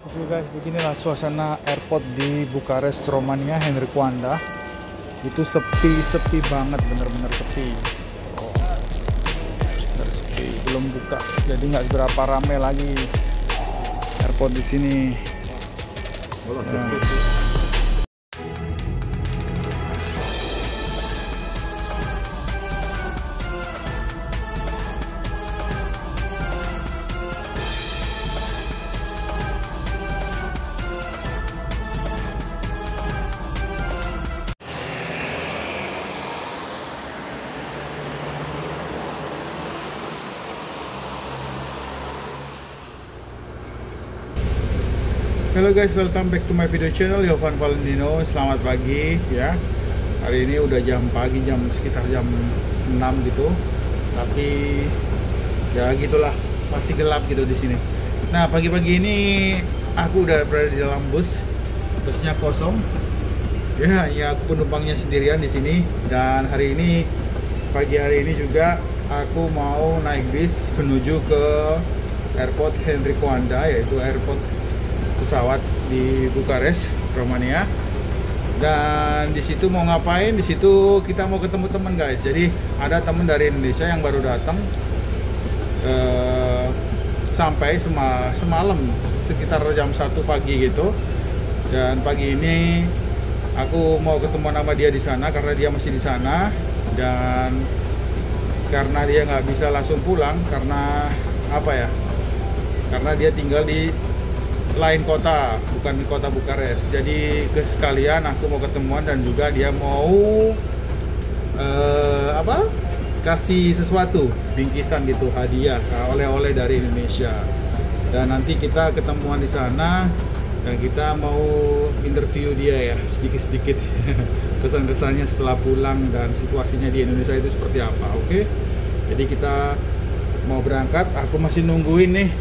Oke guys, beginilah suasana airport di Bukares, Romania, Henry Coanda. Itu sepi banget, bener-bener sepi. Oh, bener sepi, belum buka, jadi nggak berapa rame lagi airport di sini. Halo guys, welcome back to my video channel Yovan Valentino. Selamat pagi ya. Hari ini udah jam pagi, sekitar jam 6 gitu. Tapi ya gitulah, masih gelap gitu di sini. Nah, pagi-pagi ini aku udah berada di dalam busnya kosong. Ya, aku penumpangnya sendirian di sini. Dan hari ini, pagi hari ini juga aku mau naik bis menuju ke airport Henry Coanda, yaitu airport pesawat di Bukares, Romania. Dan di situ mau ngapain? Di situ kita mau ketemu teman guys. Jadi ada teman dari Indonesia yang baru datang sampai semalam sekitar jam 1 pagi gitu. Dan pagi ini aku mau ketemu sama dia di sana karena dia masih di sana. Dan karena dia nggak bisa langsung pulang karena apa ya? Karena dia tinggal di lain kota, bukan di kota Bukares. Jadi sekalian aku mau ketemuan dan juga dia mau kasih sesuatu, bingkisan gitu, hadiah, oleh-oleh dari Indonesia. Dan nanti kita ketemuan di sana dan kita mau interview dia ya, sedikit-sedikit kesan-kesannya setelah pulang dan situasinya di Indonesia itu seperti apa. Oke, jadi kita mau berangkat. Aku masih nungguin nih.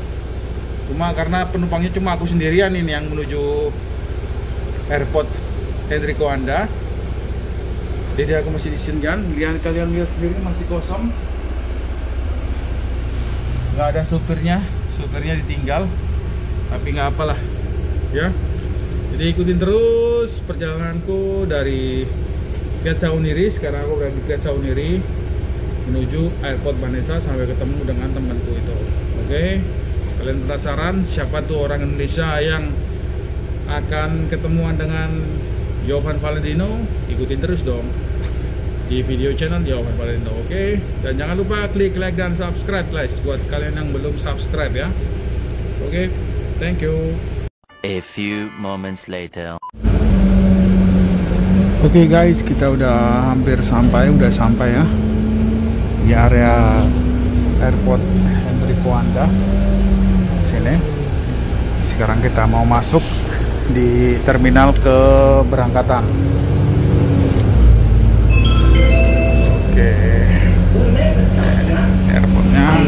Cuma karena penumpangnya cuma aku sendirian ini yang menuju airport Henry Coanda. Jadi aku masih di sini kan. Kalian lihat sendiri masih kosong. Nggak ada supirnya ditinggal. Tapi nggak apalah, ya. Jadi ikutin terus perjalananku dari Piazza Uniri. Sekarang aku berada di Piazza Uniri menuju airport Vanessa sampai ketemu dengan temanku itu. Oke. Kalian penasaran siapa tuh orang Indonesia yang akan ketemuan dengan Yovan Valentino? Ikutin terus dong di video channel Yovan Valentino, oke? Dan jangan lupa klik like dan subscribe guys buat kalian yang belum subscribe ya. Oke, thank you. A few moments later. Oke guys, kita udah hampir sampai, ya di area airport Henry Coanda. Sini. Sekarang kita mau masuk di terminal keberangkatan. Oke. Airportnya.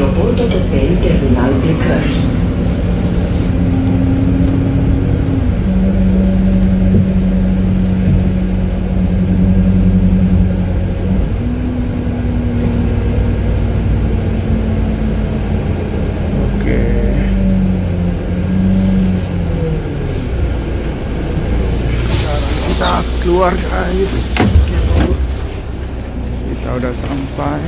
Keluar guys, kita udah sampai.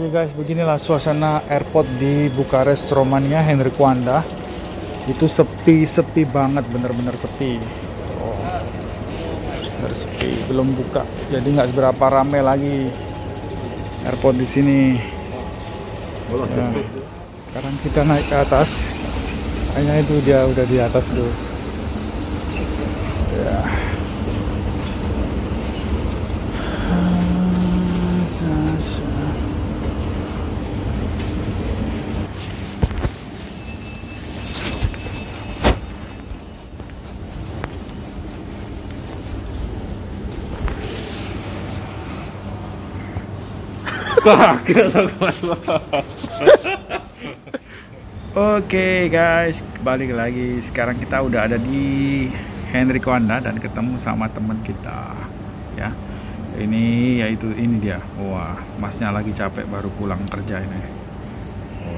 Oke guys, beginilah suasana airport di Bukares, Romania, Henry Coanda. Itu sepi banget, bener-bener sepi. Oh, bener sepi, belum buka, jadi nggak berapa rame lagi airport di sini. Ya, sekarang kita naik ke atas. Kayaknya itu dia udah di atas tuh. Ya. Oke guys, balik lagi. Sekarang kita udah ada di Henrico Anda dan ketemu sama teman kita. Ya, ini yaitu ini dia. Wah, masnya lagi capek baru pulang kerja ini. Oh.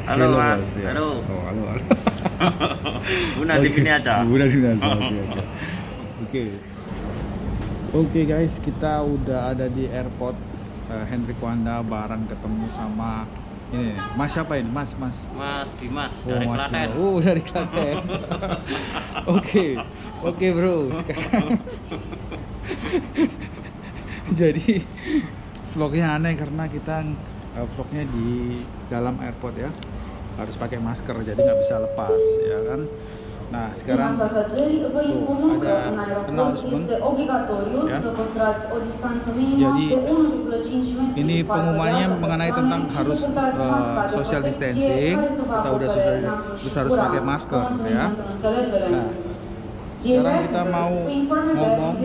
Halo mas, ya. halo. Oh, halo. Bunda di sini aja. Bunda di sini aja. Oke guys, kita udah ada di airport Henrico Anda, bareng ketemu sama ini Mas siapa ini? Mas Dimas oh, dari Mas Klaten. Dimas. Oh, dari Klaten. Oke bro. Sekarang jadi vlognya aneh karena kita vlognya di dalam airport ya, harus pakai masker jadi nggak bisa lepas ya kan. Nah sekarang ada announcement ya. Jadi ini pengumumannya mengenai tentang harus social distancing. Kita udah terus harus pakai masker ya. Nah sekarang kita mau ngomong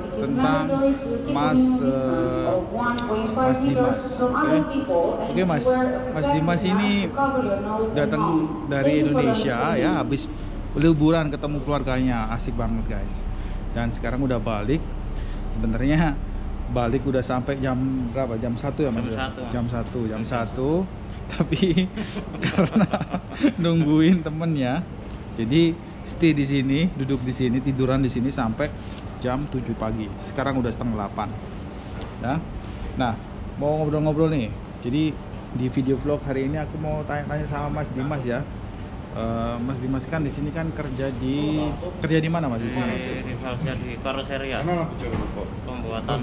tentang Mas Dimas. Oke Mas Dimas ini datang dari Indonesia ya, habis liburan ketemu keluarganya, asik banget guys. Dan sekarang udah balik. Sebenarnya balik udah sampai jam berapa? Jam 1 ya Mas? Jam 1. Tapi karena nungguin temennya, jadi stay di sini, duduk di sini, tiduran di sini sampai jam 7 pagi. Sekarang udah setengah 8. Ya. Nah, mau ngobrol-ngobrol nih. Jadi di video vlog hari ini aku mau tanya-tanya sama Mas Dimas ya. Mas Dimas kan di sini kan kerja di mana Mas di sini? Kerja di karoseria. Pembuatan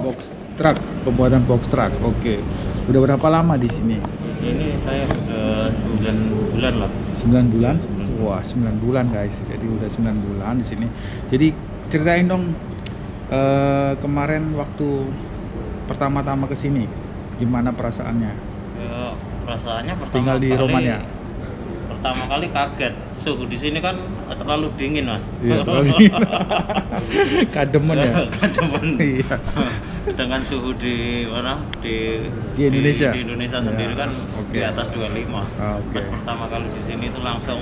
box truck, pembuatan box truck. Oke. Udah berapa lama di sini? Di sini saya udah 9 bulan lah. 9 bulan? Wah, 9 bulan guys. Jadi udah 9 bulan di sini. Jadi ceritain dong kemarin waktu pertama-tama ke sini gimana perasaannya? Perasaannya pertama tinggal di Romania. Pertama kali kaget, suhu di sini kan terlalu dingin mas. Iya, terlalu dingin. Kademen ya. Kademen. Iya. Dengan suhu di mana di Indonesia. Di Indonesia sendiri ya, kan di atas 25. Pas pertama kali di sini itu langsung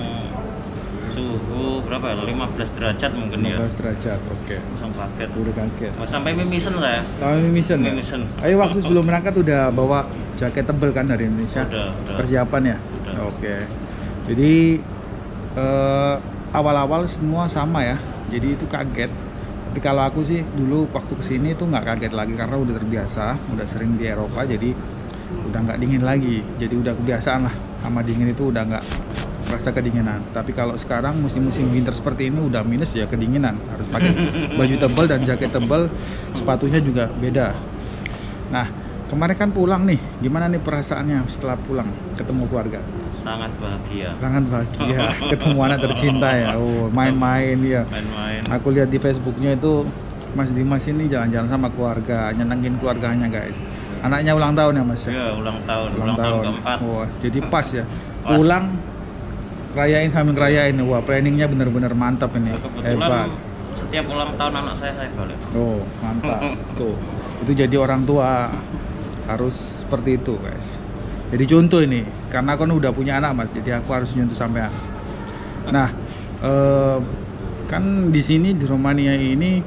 suhu berapa ya? 15 derajat mungkin 15 ya. 15 derajat, oke. Langsung kaget. Udah kaget. Sampai mimisen saya. Mimisen. Mimisen. Ayo waktu sebelum berangkat udah bawa jaket tebel kan dari Indonesia? Udah. Persiapan ya? Udah. Oke. Jadi awal-awal semua sama ya. Jadi itu kaget. Tapi kalau aku sih dulu waktu kesini tuh nggak kaget lagi karena udah terbiasa, udah sering di Eropa, jadi udah nggak dingin lagi. Jadi udah kebiasaan lah sama dingin, itu udah nggak merasa kedinginan. Tapi kalau sekarang musim-musim winter seperti ini udah minus ya, kedinginan. Harus pakai baju tebal dan jaket tebal, sepatunya juga beda. Nah kemarin kan pulang nih, gimana nih perasaannya setelah pulang ketemu keluarga? Sangat bahagia. Sangat bahagia, ketemu anak tercinta ya. Oh, main-main ya. Main-main. Aku lihat di Facebooknya itu Mas Dimas ini jalan-jalan sama keluarga, nyenengin keluarganya guys. Anaknya ulang tahun ya Mas? Iya, ulang tahun keempat. Wah, jadi pas ya. Pulang rayain sambil ngerayain. Wah, planningnya bener-bener mantap ini. Kebetulan setiap ulang tahun anak saya balik. Oh, mantap. Tuh, itu jadi orang tua harus seperti itu guys. Jadi contoh ini, karena aku udah punya anak Mas, jadi aku harus nyentuh sampean. Nah, kan di sini di Romania ini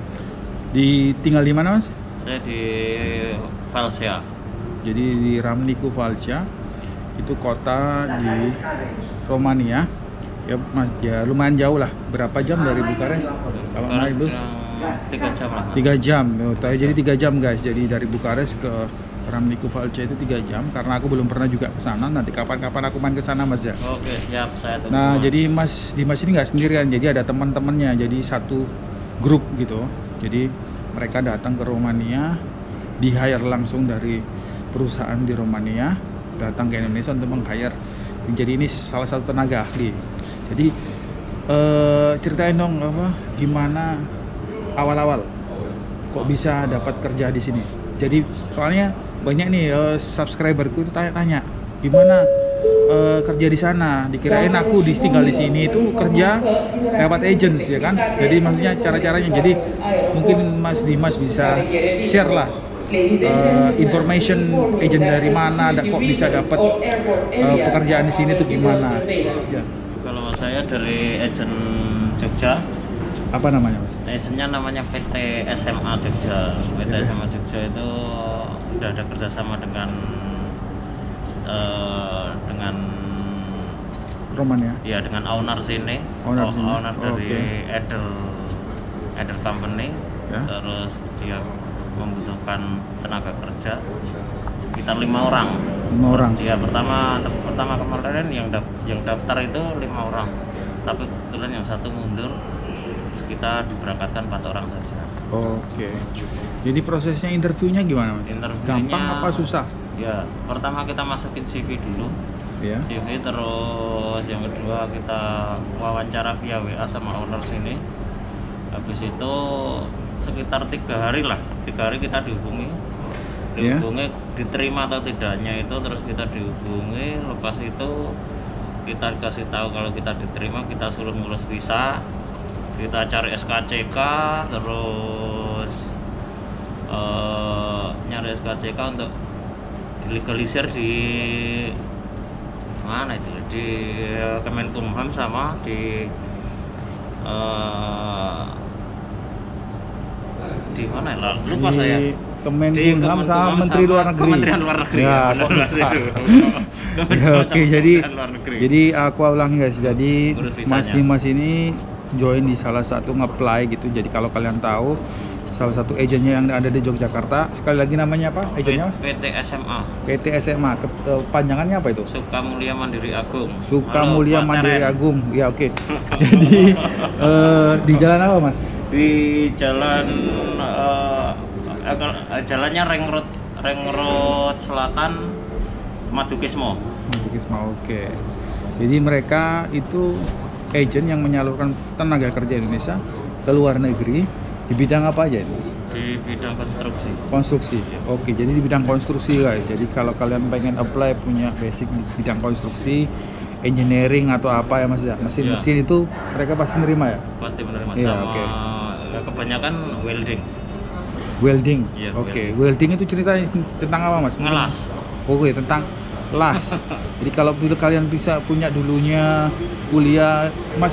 tinggal di mana Mas? Saya di Valsia. Jadi di Ramnicu Valsia, itu kota di Romania. Ya Mas, ya lumayan jauh lah. Berapa jam dari Bukares? Kalau naik bus 3 jam lah. 3 jam. Jadi 3 jam guys. Jadi dari Bukares ke Ramnicu Valsia itu 3 jam. Karena aku belum pernah juga ke sana. Nanti kapan-kapan aku main ke sana Mas ya. Oke, siap, saya tunggu. Nah, Mas. jadi Mas Dimas ini nggak sendirian. Jadi ada teman-temannya. Jadi satu grup gitu. Jadi mereka datang ke Romania, di-hire langsung dari perusahaan di Romania, datang ke Indonesia untuk meng-hire. Jadi ini salah satu tenaga ahli. Jadi ceritain dong gimana awal-awal kok bisa dapat kerja di sini. Jadi soalnya banyak nih subscriberku itu tanya-tanya gimana kerja di sana. Dikirain aku tinggal di sini itu kerja lewat agents ya kan. Jadi maksudnya cara-caranya. Jadi mungkin Mas Dimas bisa share lah information agent dari mana, kok bisa dapat pekerjaan di sini tuh gimana? Ya. Kalau saya dari agent Jogja. Apa namanya, Mas? Agennya namanya PT SMA Jogja. PT SMA Jogja itu udah ada kerjasama dengan Roman ya? Ya, dengan owner sini. Owner dari Eder Company. Ya. Terus dia membutuhkan tenaga kerja sekitar 5 orang. 5 orang. Ya, pertama kemarin yang daftar itu 5 orang. Tapi kebetulan yang satu mundur, kita diberangkatkan 4 orang saja. Oke. Jadi prosesnya interviewnya gimana, Mas? Gampang apa susah? Ya, pertama kita masukin CV dulu. Ya. CV, terus yang kedua kita wawancara via WA sama owner sini. Habis itu sekitar 3 hari lah. 3 hari kita dihubungi, diterima atau tidaknya itu, terus kita dihubungi. Lepas itu kita dikasih tahu kalau kita diterima, kita suruh ngurus visa, kita cari SKCK, terus nyari SKCK untuk dilegalisir di mana itu, di Kemenkumham sama di mana ya, lupa di saya. Kemenkumham sama Menteri Luar Negeri. Kementerian Luar Negeri. Ya, ya, oke, jadi aku ulangi guys. Jadi Mas Dimas ini join di salah satu nge-apply gitu. Jadi kalau kalian tahu salah satu agennya yang ada di Yogyakarta, sekali lagi namanya apa agennya? PT SMA. PT SMA. Panjangannya apa itu? Sukamulya Mandiri Agung. Sukamulya Mandiri Agung. Ya, oke. Jadi di jalan apa, Mas? Di jalan jalannya Ring Road Selatan, Madukismo. Madukismo, oke. Jadi mereka itu agen yang menyalurkan tenaga kerja Indonesia ke luar negeri di bidang apa aja ini? Di bidang konstruksi. Konstruksi. Oke, jadi di bidang konstruksi guys. Jadi kalau kalian pengen apply punya basic di bidang konstruksi, engineering atau apa ya Mas ya, mesin-mesin itu mereka pasti nerima ya? Pasti menerima. Iya, sama oke. Kebanyakan welding. Welding. Iya, Oke, welding itu ceritanya tentang apa Mas? Ngelas. Oke, tentang las. Jadi kalau dulu kalian bisa punya dulunya kuliah, Mas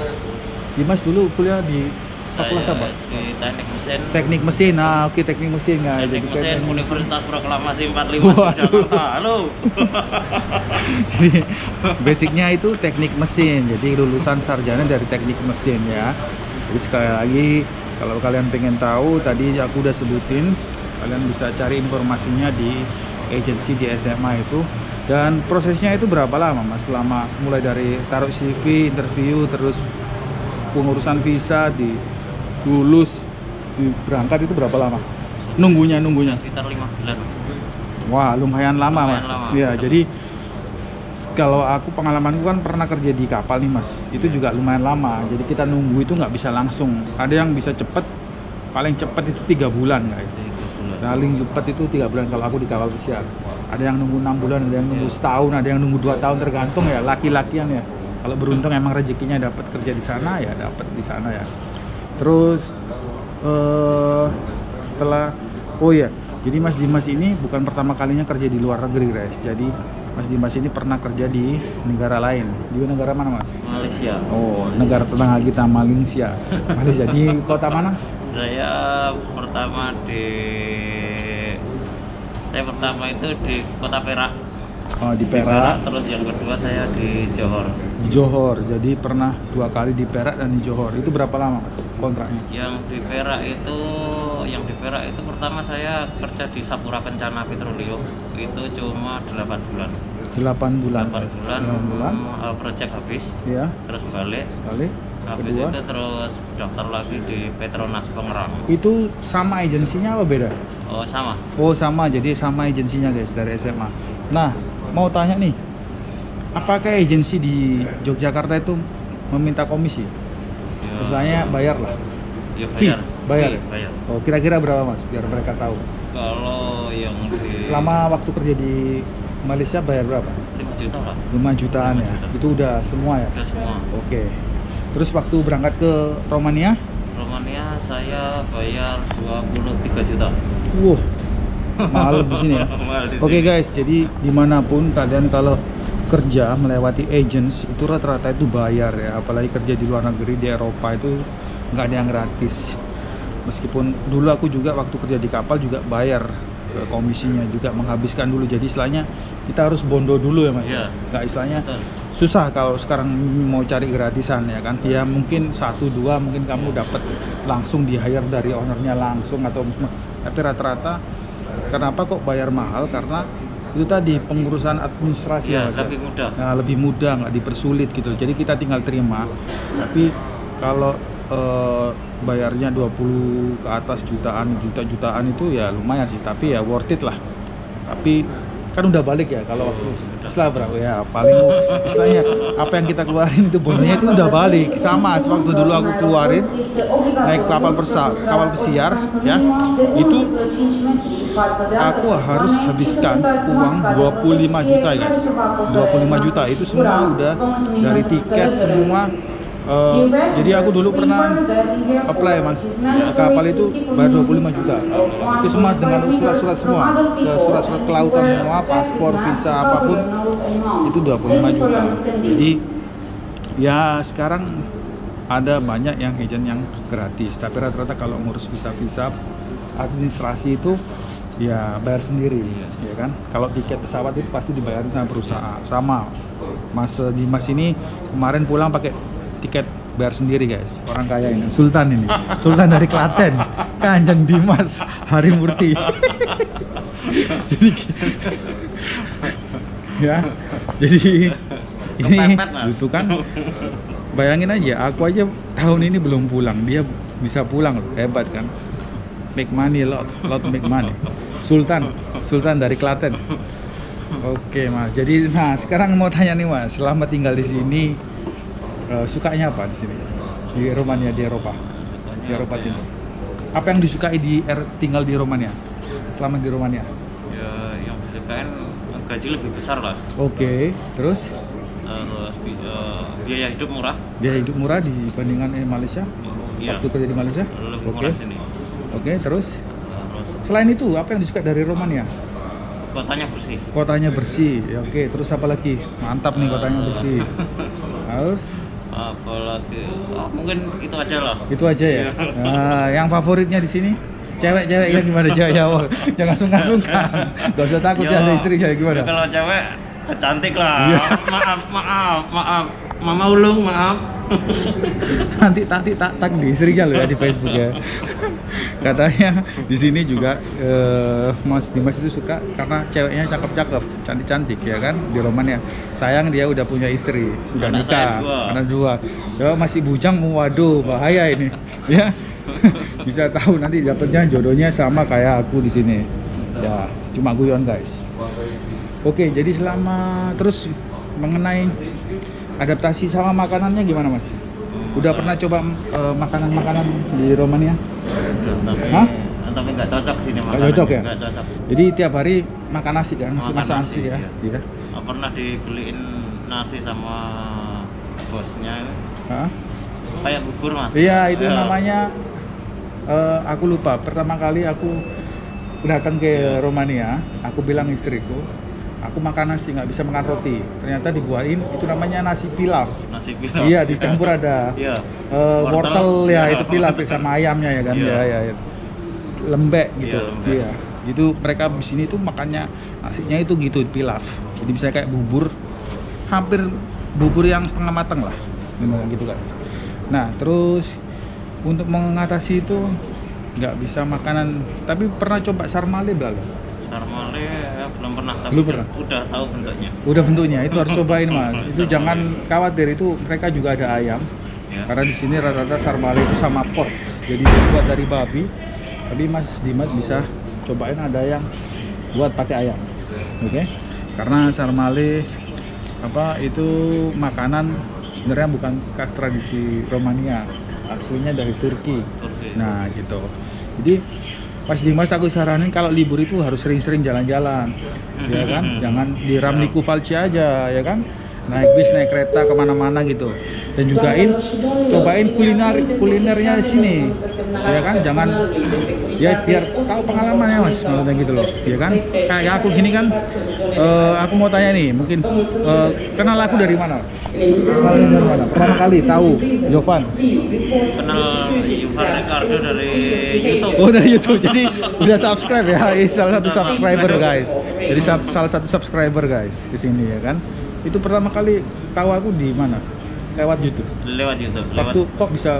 Dimas dulu kuliah di fakultas apa? Di teknik mesin. Teknik mesin. Nah, oke, teknik mesin nggak? Teknik Jadi mesin teknik- Universitas Proklamasi 45 Jakarta. Halo. Jadi basicnya itu teknik mesin. Jadi lulusan sarjana dari teknik mesin ya. Jadi sekali lagi kalau kalian pengen tahu, tadi aku udah sebutin, kalian bisa cari informasinya di agensi di SMA itu. Dan prosesnya itu berapa lama Mas? Selama mulai dari taruh CV, interview, terus pengurusan visa, lulus, berangkat itu berapa lama? Nunggunya. Sekitar 5 bulan. Wah, lumayan lama, Lumayan Mas. lama. Ya, jadi kalau aku pengalamanku kan pernah kerja di kapal nih, Mas. Itu juga lumayan lama. Jadi kita nunggu itu nggak bisa langsung. Ada yang bisa cepet, paling cepet itu 3 bulan, guys. 3 bulan. Paling cepet itu 3 bulan kalau aku di kapal pesiar. Ada yang nunggu 6 bulan, ada yang nunggu setahun, ada yang nunggu 2 tahun, tergantung ya laki-lakian ya. Kalau beruntung emang rezekinya dapat kerja di sana ya dapat di sana ya. Terus setelah jadi Mas Dimas ini bukan pertama kalinya kerja di luar negeri guys. Jadi Mas Dimas ini pernah kerja di negara lain. Di negara mana Mas? Malaysia. Oh, negara tetangga kita Malaysia. Malaysia di kota mana? Saya pertama itu di Kota Perak. Oh, di Perak. Terus yang kedua saya di Johor. Di Johor. Jadi pernah 2 kali di Perak dan di Johor. Itu berapa lama Mas kontraknya? Yang di Perak itu pertama saya kerja di Sapura Kencana Petroleum. Itu cuma 8 bulan. 8 bulan. 8 bulan. Project habis. Ya. Terus balik. Habis Kedua. itu terus daftar lagi di Petronas Pengerang. Itu sama agensinya apa beda? Oh, sama. Oh sama, jadi sama agensinya guys dari SMA. Nah, mau tanya nih, apakah agensi di Yogyakarta itu meminta komisi? Ya, Misalnya bayar lah. ya Fee, bayar. bayar. Fee, bayar. Oh kira-kira berapa Mas? Biar mereka tahu. Kalau yang di Selama waktu kerja di Malaysia bayar berapa? juta lah. 5 jutaan ya. 5 juta. Itu udah semua ya? Udah semua. Oke. Terus waktu berangkat ke Romania? Romania saya bayar 23 juta. Wah, mahal di sini ya. Mahal di Oke sini. guys, jadi dimanapun kalian kalau kerja melewati agents itu rata-rata itu bayar ya. Apalagi kerja di luar negeri, di Eropa itu nggak ada yang gratis. Meskipun dulu aku juga waktu kerja di kapal juga bayar komisinya, juga menghabiskan dulu. Jadi istilahnya kita harus bondo dulu ya mas. Iya. Nggak istilahnya Betul. susah kalau sekarang mau cari gratisan ya kan. Ya mungkin 1-2 mungkin kamu dapat langsung di hire dari ownernya langsung atau tapi rata-rata kenapa kok bayar mahal? Karena itu tadi pengurusan administrasi Iya, ya, Mas, ya. lebih mudah. Nah, lebih mudah, nggak dipersulit gitu. Jadi kita tinggal terima. Tapi kalau bayarnya 20 ke atas jutaan itu ya lumayan sih, tapi ya worth it lah. Tapi kan udah balik ya kalau waktu setelah berapa ya paling istilahnya apa yang kita keluarin itu bonusnya itu udah balik sama waktu dulu aku keluarin naik kapal pesiar ya, itu aku harus habiskan uang 25 juta guys. 25 juta itu semua udah dari tiket semua. Jadi aku dulu pernah apply mas kapal itu bayar 25 juta. Itu semua dengan surat-surat semua, surat-surat kelautan semua, paspor, visa apapun itu 25 juta. Jadi ya sekarang ada banyak yang agent yang gratis, tapi rata-rata kalau ngurus visa-visa administrasi itu ya bayar sendiri ya kan. Kalau tiket pesawat itu pasti dibayarin sama perusahaan. Sama Mas Dimas ini kemarin pulang pakai tiket bayar sendiri guys, orang kaya ini, Sultan ini, Sultan dari Klaten, Kanjeng Dimas Harimurti. Jadi ya, jadi ini Kepepet, Mas. itu kan, bayangin aja, aku aja tahun ini belum pulang, dia bisa pulang loh, hebat kan? Make money, lot make money. Sultan dari Klaten. Oke mas, jadi nah sekarang mau tanya nih mas, selama tinggal di sini sukanya apa di sini di Romania, di Eropa, di Eropa Timur? Apa yang disukai tinggal di Romania selama di Romania? Ya, yang disukain gaji lebih besar lah. Oke, terus Biaya hidup murah. biaya hidup murah dibandingkan Malaysia? Iya. Waktu kerja di Malaysia? Lebih Oke, murah sini. oke, terus Terus selain itu apa yang disuka dari Romania? kotanya bersih. Kotanya bersih, ya, oke. Terus apa lagi? Mantap nih kotanya bersih. Terus Apalagi mungkin itu aja lah. itu aja ya. Nah, yang favoritnya di sini cewek-ceweknya gimana ceweknya? Oh, jangan sungkan-sungkan. Gak usah takut ya ada istri kayak gimana. Kalau cewek cantik lah. Iya. Maaf. Mama ulung, maaf. nanti tak di istrinya loh ya di Facebook ya. Katanya di sini juga Mas Dimas itu suka karena ceweknya cakep-cakep, cantik-cantik ya kan di Romania. Sayang dia udah punya istri, udah Anak saya nikah, 2. anak 2. Ya masih bujang, waduh bahaya ini ya. Bisa tahu nanti dapetnya jodohnya sama kayak aku di sini. Ya cuma guyon guys. Oke, jadi selama terus mengenai adaptasi sama makanannya gimana mas? Udah pernah coba makanan-makanan di Romania? Hah? Tapi nggak cocok sini Nggak makanan. cocok ya? Nggak cocok. Jadi tiap hari makan nasi kan? Makan Masak nasi, nasi ya? iya. Iya. Nggak pernah dibeliin nasi sama bosnya. Hah? Kayak bubur mas. Iya itu namanya aku lupa. Pertama kali aku datang ke Romania, aku bilang istriku, aku makan nasi nggak bisa makan roti. Ternyata dibuatin itu namanya nasi pilaf. Nasi pilaf. Iya dicampur ada Iya. wortel ya Iya. itu pilaf sama ayamnya ya kan Iya. ya. Lembek gitu. Iya, lembek. Iya. Itu mereka di sini tuh makannya nasinya itu gitu pilaf. Jadi bisa kayak bubur, hampir bubur yang setengah matang lah, gitu kan. Nah terus untuk mengatasi itu nggak bisa makanan, tapi pernah coba sarmale belum? Sarmale ya, belum pernah, tapi Belum pernah? udah tahu bentuknya. Udah bentuknya itu harus cobain mas. Itu Sarmale. jangan khawatir, itu mereka juga ada ayam. Ya. Karena di sini rata-rata sarmale itu sama pork, jadi dibuat dari babi. Tapi Mas Dimas bisa cobain ada yang buat pakai ayam, oke? Karena sarmale itu makanan sebenarnya bukan khas tradisi Romania, aslinya dari Turki. Turki. Nah gitu. Jadi Mas Dimas aku saranin kalau libur itu harus sering-sering jalan-jalan, ya kan? Jangan di Ramliku Valci aja, ya kan? Naik bis, naik kereta kemana-mana gitu. Dan cobain kulinernya di sini, ya kan? Jangan ya biar tahu pengalamannya mas, maksudnya gitu loh, ya kan? Kayak aku gini kan, aku mau tanya nih, mungkin kenal aku dari mana? Kenalnya dari mana? Pertama kali tahu Jovan? Kenal Jovan Ricardo dari YouTube. Oh dari YouTube, jadi udah subscribe ya? Ini salah satu subscriber guys. Jadi salah satu subscriber guys di sini ya kan? Itu pertama kali tahu aku di mana? Lewat YouTube. Lewat YouTube. Waktu kok bisa?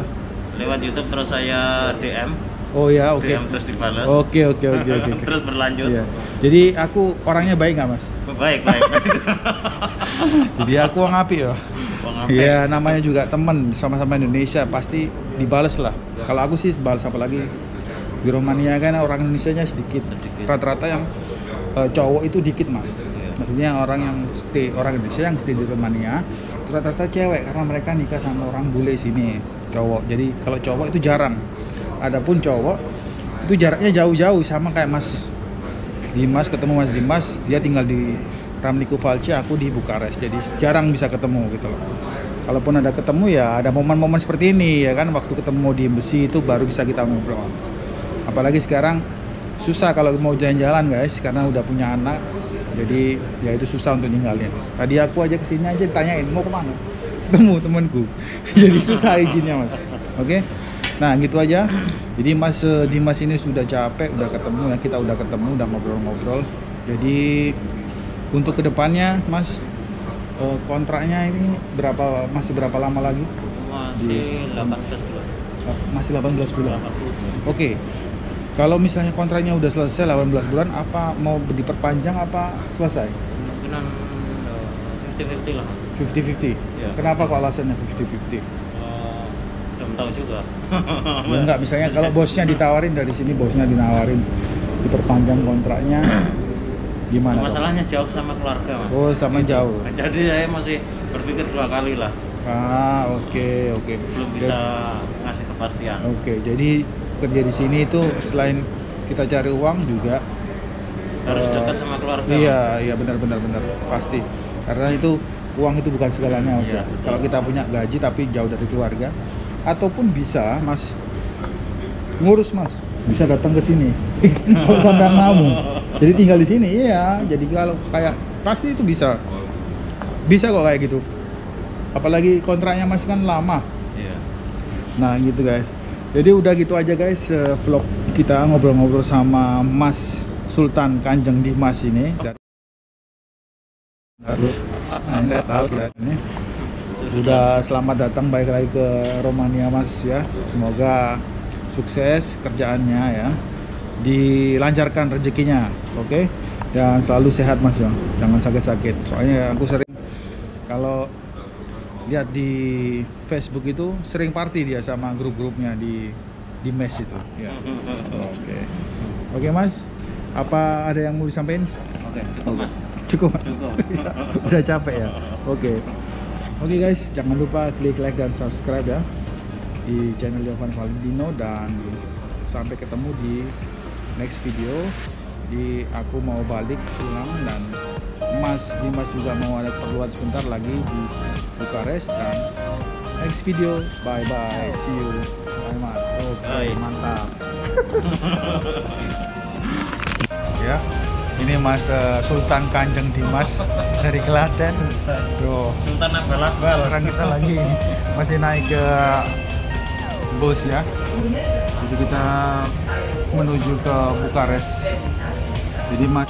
Lewat YouTube terus saya DM. Oh ya, oke. DM terus dibalas. Oke. Terus berlanjut. Iya. Jadi aku orangnya baik nggak mas? Baik. Jadi aku orang api ya. Iya, namanya juga teman sama-sama Indonesia pasti dibales lah. Kalau aku sih balas, apalagi di Romania kan orang Indonesianya sedikit. Rata-rata yang cowok itu dikit mas. Maksudnya orang Indonesia yang stay di Romania rata-rata cewek karena mereka nikah sama orang bule sini cowok. Jadi kalau cowok itu jarang. Adapun cowok itu jaraknya jauh-jauh, sama kayak Mas Dimas, ketemu Mas Dimas dia tinggal di Ramliku Valci, aku di Bukares, jadi jarang bisa ketemu gitu loh. Kalaupun ada ketemu ya ada momen-momen seperti ini ya kan, waktu ketemu di embassy itu baru bisa kita ngobrol. Apalagi sekarang susah kalau mau jalan-jalan guys karena udah punya anak, jadi ya itu susah untuk ninggalin. Tadi aku aja kesini aja tanyain mau kemana, ketemu temanku jadi susah izinnya mas. Oke. Nah gitu aja. Jadi Mas Dimas ini sudah capek, udah ketemu ya, kita udah ketemu, udah ngobrol-ngobrol. Jadi untuk kedepannya Mas, kontraknya ini masih berapa lama lagi? Masih 18 bulan. Masih 18 bulan. Oke. Kalau misalnya kontraknya udah selesai 18 bulan, apa mau diperpanjang apa selesai? Kemungkinan 50-50 lah. 50-50? Ya. Kenapa kok alasannya 50-50? Belum tahu juga. Ya enggak, misalnya kalau bosnya ditawarin dari sini, bosnya dinawarin diperpanjang kontraknya, gimana? Masalahnya jauh sama keluarga mas. Oh sama gitu. jauh. Jadi saya masih berpikir 2 kali lah. Oke. Belum bisa ngasih kepastian. Oke, jadi kerja di sini itu selain kita cari uang juga Harus dekat sama keluarga. Iya benar pasti. Karena itu uang itu bukan segalanya mas. Iya, Kalau kita punya gaji tapi jauh dari keluarga, ataupun bisa mas ngurus mas, bisa datang ke sini kalau sampai mau. Jadi tinggal di sini ya. Jadi kalau kayak pasti itu bisa kok kayak gitu. Apalagi kontraknya mas kan lama. Iya. Nah gitu guys. Jadi udah gitu aja guys, vlog kita ngobrol-ngobrol sama Mas Sultan Kanjeng Dimas ini. Nggak tahu ini. Udah selamat datang balik lagi ke Romania mas ya. Semoga sukses kerjaannya ya. Dilancarkan rezekinya, oke? Dan selalu sehat mas ya. Jangan sakit-sakit. Soalnya aku sering kalau lihat di Facebook itu sering party dia sama grup-grupnya di mes itu ya. Oke mas, apa ada yang mau disampaikan? Cukup mas. Udah capek ya. Oke guys, jangan lupa klik like dan subscribe ya di channel Jovan Valentino, dan sampai ketemu di next video. Aku mau balik pulang dan Mas Dimas juga mau ada keperluan sebentar lagi di Bukares, dan next video. Bye see you. Bye mas. Oke, mantap. Ya, ini Mas Sultan Kanjeng Dimas dari Klaten. Tuh, Sultan abal-abal. sekarang kita lagi masih naik ke bus ya. Jadi kita menuju ke Bukares. Jadi Mas